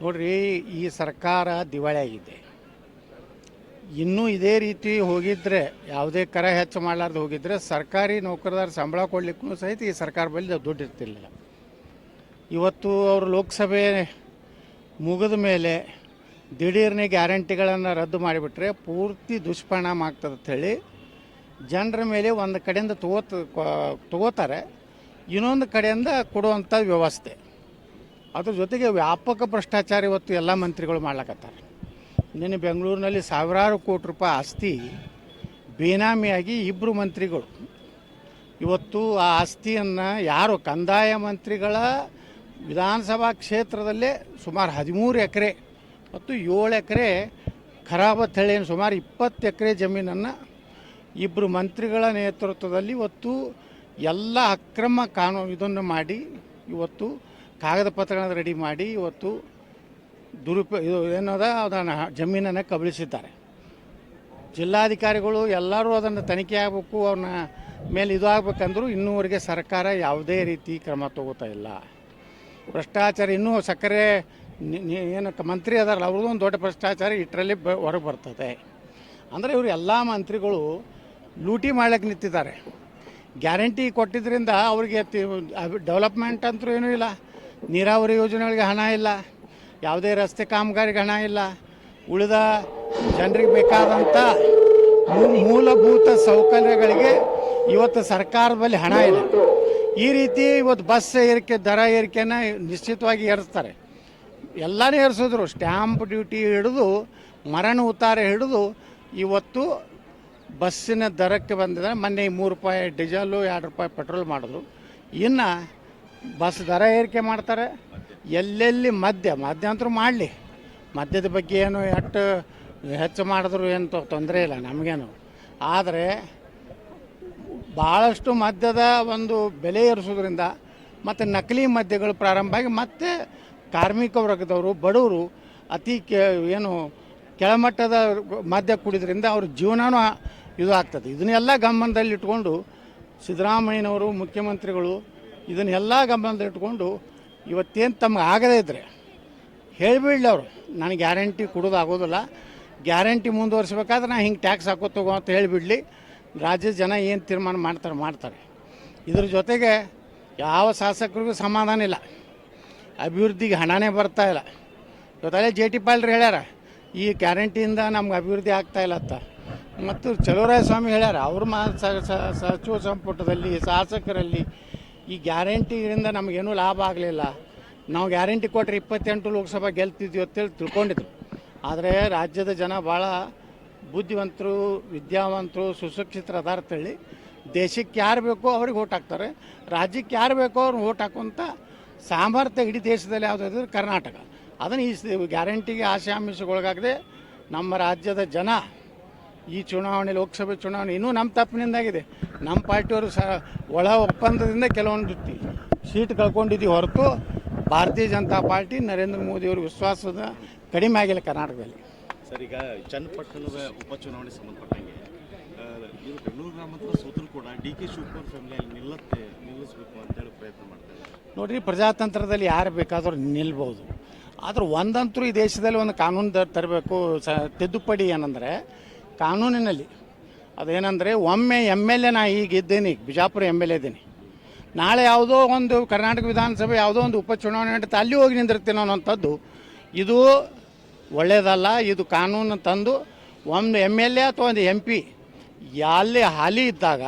ನೋಡ್ರಿ, ಈ ಸರ್ಕಾರ ದಿವಾಳಿ ಆಗಿದೆ. ಇನ್ನೂ ಇದೇ ರೀತಿ ಹೋಗಿದ್ರೆ, ಯಾವುದೇ ಕರ ಹೆಚ್ಚು ಮಾಡಲಾರ್ದು ಹೋಗಿದ್ರೆ ಸರ್ಕಾರಿ ನೌಕರದಾರ ಸಂಬಳ ಕೊಡಲಿಕ್ಕೂ ಸಹಿತ ಈ ಸರ್ಕಾರ ಬಳಿ ದುಡ್ಡು ಇರ್ತಿರಲಿಲ್ಲ. ಇವತ್ತು ಅವರು ಲೋಕಸಭೆ ಮುಗಿದ ಮೇಲೆ ದಿಢೀರ್ನೆ ಗ್ಯಾರಂಟಿಗಳನ್ನು ರದ್ದು ಮಾಡಿಬಿಟ್ರೆ ಪೂರ್ತಿ ದುಷ್ಪರಿಣಾಮ ಆಗ್ತದೆ ಅಂಥೇಳಿ ಜನರ ಮೇಲೆ ಒಂದು ಕಡೆಯಿಂದ ತಗೋತಾರೆ, ಇನ್ನೊಂದು ಕಡೆಯಿಂದ ಕೊಡುವಂಥ ವ್ಯವಸ್ಥೆ. ಅದ್ರ ಜೊತೆಗೆ ವ್ಯಾಪಕ ಭ್ರಷ್ಟಾಚಾರ ಇವತ್ತು ಎಲ್ಲ ಮಂತ್ರಿಗಳು ಮಾಡ್ಲಕತ್ತಾರೆ. ನಿನ್ನೆ ಬೆಂಗಳೂರಿನಲ್ಲಿ ಸಾವಿರಾರು ಕೋಟಿ ರೂಪಾಯಿ ಆಸ್ತಿ ಬೇನಾಮಿಯಾಗಿ ಇಬ್ಬರು ಮಂತ್ರಿಗಳು ಇವತ್ತು ಆ ಆಸ್ತಿಯನ್ನು ಯಾರು ಕಂದಾಯ ಮಂತ್ರಿಗಳ ವಿಧಾನಸಭಾ ಕ್ಷೇತ್ರದಲ್ಲೇ ಸುಮಾರು 13 ಎಕರೆ ಮತ್ತು 7 ಎಕರೆ ಖರಾಬ ತಳಿ ಸುಮಾರು 20 ಎಕರೆ ಜಮೀನನ್ನು ಇಬ್ಬರು ಮಂತ್ರಿಗಳ ನೇತೃತ್ವದಲ್ಲಿ ಇವತ್ತು ಎಲ್ಲ ಅಕ್ರಮ ಕಾನೂನು ಇದನ್ನು ಮಾಡಿ ಇವತ್ತು ಕಾಗದ ಪತ್ರಗಳನ್ನು ರೆಡಿ ಮಾಡಿ ಇವತ್ತು ಇದು ಏನದ ಅದನ್ನು ಜಮೀನನ್ನು ಕಬಳಿಸಿದ್ದಾರೆ. ಜಿಲ್ಲಾಧಿಕಾರಿಗಳು ಎಲ್ಲರೂ ಅದನ್ನು ತನಿಖೆ ಆಗಬೇಕು, ಅವ್ರನ್ನ ಮೇಲೆ ಇದು ಆಗಬೇಕಂದ್ರೂ ಇನ್ನೂವರೆಗೆ ಸರ್ಕಾರ ಯಾವುದೇ ರೀತಿ ಕ್ರಮ ತಗೋತಾ ಇಲ್ಲ. ಭ್ರಷ್ಟಾಚಾರ ಇನ್ನೂ ಸಕ್ಕರೆ ಏನು ಮಂತ್ರಿ ಅದಾರಲ್ಲ ಅವ್ರದ್ದು ಒಂದು ದೊಡ್ಡ ಭ್ರಷ್ಟಾಚಾರ ಇಟ್ಟರಲ್ಲಿ ಹೊರಗೆ ಬರ್ತದೆ. ಅಂದರೆ ಇವರು ಎಲ್ಲ ಮಂತ್ರಿಗಳು ಲೂಟಿ ಮಾಡ್ಲಿಕ್ಕೆ ನಿಂತಿದ್ದಾರೆ. ಗ್ಯಾರಂಟಿ ಕೊಟ್ಟಿದ್ದರಿಂದ ಅವ್ರಿಗೆ ಡೆವಲಪ್ಮೆಂಟ್ ಅಂತೂ ಏನೂ ಇಲ್ಲ, ನೀರಾವರಿ ಯೋಜನೆಗಳಿಗೆ ಹಣ ಇಲ್ಲ, ಯಾವುದೇ ರಸ್ತೆ ಕಾಮಗಾರಿಗೆ ಹಣ ಇಲ್ಲ, ಉಳಿದ ಜನರಿಗೆ ಬೇಕಾದಂಥ ಮೂಲಭೂತ ಸೌಕರ್ಯಗಳಿಗೆ ಇವತ್ತು ಸರ್ಕಾರದ ಬಳಿ ಹಣ ಇಲ್ಲ. ಈ ರೀತಿ ಇವತ್ತು ಬಸ್ ಏರಿಕೆ ದರ ಏರಿಕೆನ ನಿಶ್ಚಿತವಾಗಿ ಏರಿಸ್ತಾರೆ. ಎಲ್ಲನೇ ಏರಿಸಿದ್ರು, ಸ್ಟ್ಯಾಂಪ್ ಡ್ಯೂಟಿ ಹಿಡಿದು ಮರಣ ಉತ್ತಾರ ಹಿಡಿದು ಇವತ್ತು ಬಸ್ಸಿನ ದರಕ್ಕೆ ಬಂದಿದೆ. ಮೊನ್ನೆ 3 ರೂಪಾಯಿ ಡೀಸೆಲು 2 ರೂಪಾಯಿ ಪೆಟ್ರೋಲ್ ಮಾಡಿದ್ರು. ಇನ್ನು ಬಸ್ ದರ ಏರಿಕೆ ಮಾಡ್ತಾರೆ. ಎಲ್ಲೆಲ್ಲಿ ಮದ್ಯ ಅಂತರೂ ಮಾಡಲಿ, ಮದ್ಯದ ಬಗ್ಗೆ ಏನು ಹೆಚ್ಚು ಮಾಡಿದ್ರು ಏನು ತೊಂದರೆ ಇಲ್ಲ ನಮಗೇನು. ಆದರೆ ಭಾಳಷ್ಟು ಮದ್ಯದ ಒಂದು ಬೆಲೆ ಏರಿಸೋದ್ರಿಂದ ಮತ್ತು ನಕಲಿ ಮದ್ಯಗಳು ಪ್ರಾರಂಭ ಆಗಿ ಮತ್ತೆ ಕಾರ್ಮಿಕ ವರ್ಗದವರು ಬಡವರು ಏನು ಕೆಳಮಟ್ಟದ ಮದ್ಯ ಕುಡಿದ್ರಿಂದ ಅವ್ರ ಜೀವನವೂ ಇದು ಆಗ್ತದೆ. ಇದನ್ನೆಲ್ಲ ಗಮನದಲ್ಲಿಟ್ಕೊಂಡು ಸಿದ್ದರಾಮಯ್ಯನವರು ಮುಖ್ಯಮಂತ್ರಿಗಳು ಇದನ್ನೆಲ್ಲ ಗಮನದಲ್ಲಿಟ್ಕೊಂಡು ಇವತ್ತೇನು ತಮಗೆ ಆಗದೇ ಇದ್ದರೆ ಹೇಳಿಬಿಡಲಿ, ಅವರು ನನಗೆ ಗ್ಯಾರಂಟಿ ಕೊಡೋದಾಗೋದಿಲ್ಲ, ಗ್ಯಾರಂಟಿ ಮುಂದುವರಿಸ್ಬೇಕಾದ್ರೆ ನಾನು ಹಿಂಗೆ ಟ್ಯಾಕ್ಸ್ ಹಾಕೋತಗೋ ಅಂತ ಹೇಳಿಬಿಡಲಿ. ರಾಜ್ಯದ ಜನ ಏನು ತೀರ್ಮಾನ ಮಾಡ್ತಾರೆ. ಇದ್ರ ಜೊತೆಗೆ ಯಾವ ಶಾಸಕರಿಗೂ ಸಮಾಧಾನ ಇಲ್ಲ, ಅಭಿವೃದ್ಧಿಗೆ ಹಣನೇ ಬರ್ತಾ ಇಲ್ಲ. ಇವತ್ತಲ್ಲೇ JT ಪಾಲ್ರು ಹೇಳ್ಯಾರ ಈ ಗ್ಯಾರಂಟಿಯಿಂದ ನಮ್ಗೆ ಅಭಿವೃದ್ಧಿ ಆಗ್ತಾಯಿಲ್ಲ ಅಂತ. ಮತ್ತು ಚಲುವರಾಯಸ್ವಾಮಿ ಹೇಳ್ಯಾರ ಅವ್ರ ಸಚಿವ ಸಂಪುಟದಲ್ಲಿ ಶಾಸಕರಲ್ಲಿ ಈ ಗ್ಯಾರಂಟಿಯಿಂದ ನಮಗೇನೂ ಲಾಭ ಆಗಲಿಲ್ಲ, ನಾವು ಗ್ಯಾರಂಟಿ ಕೊಟ್ಟರೆ 28 ಲೋಕಸಭಾ ಗೆಲ್ತಿದ್ವಿ ಅಂತೇಳಿ ತಿಳ್ಕೊಂಡಿದ್ರು. ಆದರೆ ರಾಜ್ಯದ ಜನ ಭಾಳ ಬುದ್ಧಿವಂತರು, ವಿದ್ಯಾವಂತರು, ಸುಶಿಕ್ಷಿತರು ಅದಾರ ಅಂತೇಳಿ ದೇಶಕ್ಕೆ ಯಾರು ಬೇಕೋ ಅವ್ರಿಗೆ ಓಟ್ ಹಾಕ್ತಾರೆ, ರಾಜ್ಯಕ್ಕೆ ಯಾರು ಬೇಕೋ ಅವ್ರು ಓಟ್ ಹಾಕುವಂಥ ಸಾಮರ್ಥ್ಯ ಇಡೀ ದೇಶದಲ್ಲಿ ಯಾವುದಾದ್ರು ಕರ್ನಾಟಕ. ಅದನ್ನು ಈ ಗ್ಯಾರಂಟಿಗೆ ಆಶೆ ಆಮಿಷಗೊಳಗಾಗದೆ ನಮ್ಮ ರಾಜ್ಯದ ಜನ ಈ ಚುನಾವಣೆ, ಲೋಕಸಭೆ ಚುನಾವಣೆ ಇನ್ನೂ ನಮ್ಮ ತಪ್ಪಿನಿಂದಾಗಿದೆ. ನಮ್ಮ ಪಾರ್ಟಿಯವರು ಒಳ ಒಪ್ಪಂದದಿಂದ ಕೆಲವೊಂದು ಸೀಟ್ ಕಳ್ಕೊಂಡಿದ್ದೀವಿ ಹೊರತು ಭಾರತೀಯ ಜನತಾ ಪಾರ್ಟಿ ನರೇಂದ್ರ ಮೋದಿಯವರು ವಿಶ್ವಾಸದ ಕಡಿಮೆ ಆಗಿಲ್ಲ ಕರ್ನಾಟಕದಲ್ಲಿ. ಸರ್, ಈಗ ಚನ್ನಪಟ್ಟಣದ ಉಪಚುನಾವಣೆ ಸಂಬಂಧಪಟ್ಟಂಗೆ ಇದು ಬೆಂಗಳೂರು ಗ್ರಾಮಾಂತರ ಸೋತರು ಕೂಡ DK ಶಿವಕುಮಾರ್ ಫ್ಯಾಮಿಲಿಯಲ್ಲಿ ನಿಲ್ಲಿಸಬೇಕು ಅಂತೇಳಿ ಪ್ರಯತ್ನ ಮಾಡ್ತಾರೆ. ನೋಡಿರಿ, ಪ್ರಜಾತಂತ್ರದಲ್ಲಿ ಯಾರು ಬೇಕಾದರೂ ನಿಲ್ಬೋದು. ಆದ್ರೆ ಒಂದಂತರೂ ಈ ದೇಶದಲ್ಲಿ ಒಂದು ಕಾನೂನು ತರಬೇಕು, ತಿದ್ದುಪಡಿ ಏನಂದರೆ ಕಾನೂನಿನಲ್ಲಿ ಅದೇನೆಂದರೆ ಒಮ್ಮೆ MLA ನಾ ಈಗ ಇದ್ದೀನಿ, ಬಿಜಾಪುರ MLA ಇದ್ದೀನಿ, ನಾಳೆ ಯಾವುದೋ ಒಂದು ಕರ್ನಾಟಕ ವಿಧಾನಸಭೆ ಯಾವುದೋ ಒಂದು ಉಪಚುನಾವಣೆ ನಡೀತಾ ಅಲ್ಲಿ ಹೋಗಿ ನಿಂದಿರ್ತೀನೋ ಅನ್ನೋಂಥದ್ದು ಇದು ಒಳ್ಳೆಯದಲ್ಲ. ಇದು ಕಾನೂನು ತಂದು ಒಂದು MLA ಅಥವಾ ಒಂದು MP ಅಲ್ಲಿ ಹಾಲಿ ಇದ್ದಾಗ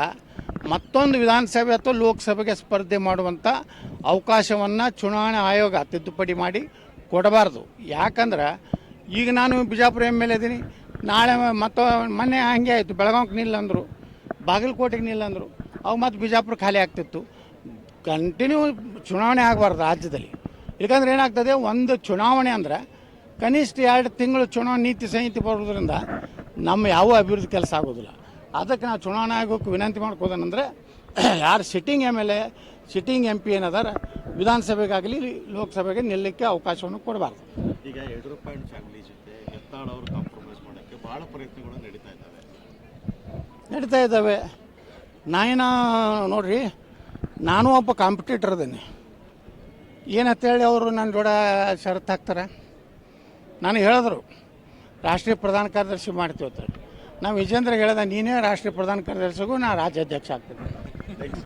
ಮತ್ತೊಂದು ವಿಧಾನಸಭೆ ಅಥವಾ ಲೋಕಸಭೆಗೆ ಸ್ಪರ್ಧೆ ಮಾಡುವಂಥ ಅವಕಾಶವನ್ನು ಚುನಾವಣಾ ಆಯೋಗ ತಿದ್ದುಪಡಿ ಮಾಡಿ ಕೊಡಬಾರ್ದು. ಯಾಕಂದ್ರೆ ಈಗ ನಾನು ಬಿಜಾಪುರ MLA ಇದ್ದೀನಿ, ನಾಳೆ ಮೊನ್ನೆ ಹಾಗೆ ಆಯಿತು, ಬೆಳಗಾವಿಗೆ ನಿಲ್ಲಂದರು, ಬಾಗಲಕೋಟೆಗೆ ನಿಲ್ಲಂದರು, ಅವು ಮತ್ತು ಬಿಜಾಪುರ ಖಾಲಿ ಆಗ್ತಿತ್ತು. ಕಂಟಿನ್ಯೂ ಚುನಾವಣೆ ಆಗಬಾರ್ದು ರಾಜ್ಯದಲ್ಲಿ. ಯಾಕಂದ್ರೆ ಏನಾಗ್ತದೆ, ಒಂದು ಚುನಾವಣೆ ಅಂದರೆ ಕನಿಷ್ಠ 2 ತಿಂಗಳು ಚುನಾವಣೆ ನೀತಿ ಸಂಹಿತೆ ಬರೋದ್ರಿಂದ ನಮ್ಮ ಯಾವ ಅಭಿವೃದ್ಧಿ ಕೆಲಸ ಆಗೋದಿಲ್ಲ. ಅದಕ್ಕೆ ನಾವು ಚುನಾವಣಾ ಆಯೋಗಕ್ಕೆ ವಿನಂತಿ ಮಾಡ್ಕೋದೇನೆಂದರೆ ಯಾರು ಸಿಟ್ಟಿಂಗ್ MLA ಸಿಟ್ಟಿಂಗ್ MP ಏನದಾರ ವಿಧಾನಸಭೆಗಾಗಲಿ ಲೋಕಸಭೆಗೆ ನಿಲ್ಲಕ್ಕೆ ಅವಕಾಶವನ್ನು ಕೊಡಬಾರ್ದು. ಈಗ ಯಡಿಯೂರಪ್ಪ ಫ್ಯಾಮಿಲಿ ಜೊತೆ ಯತ್ನಾಳ್ ಅವರು ಕಾಂಪ್ರಮೈಸ್ ಮಾಡೋಕ್ಕೆ ಭಾಳ ಪ್ರಯತ್ನಗಳು ನಡೀತಾ ಇದ್ದಾವೆ. ನೋಡ್ರಿ, ನಾನು ಒಬ್ಬ ಕಾಂಪಿಟೇಟರ್ ಇದ್ದೀನಿ. ಏನಂತೇಳಿ ಅವರು ನನ್ನ ಜೋಡ ಷರತ್ತು ಹಾಕ್ತಾರೆ, ನನಗೆ ಹೇಳಿದ್ರು ರಾಷ್ಟ್ರೀಯ ಪ್ರಧಾನ ಕಾರ್ಯದರ್ಶಿ ಮಾಡ್ತೀವಿ ಅಂತ. ನಾವು ವಿಜೇಂದ್ರ ಹೇಳ್ದೆ, ನೀನೇ ರಾಷ್ಟ್ರೀಯ ಪ್ರಧಾನ ಕಾರ್ಯದರ್ಶಿಗೂ ನಾ ರಾಜ್ಯಾಧ್ಯಕ್ಷ ಆಗ್ತೀನಿ.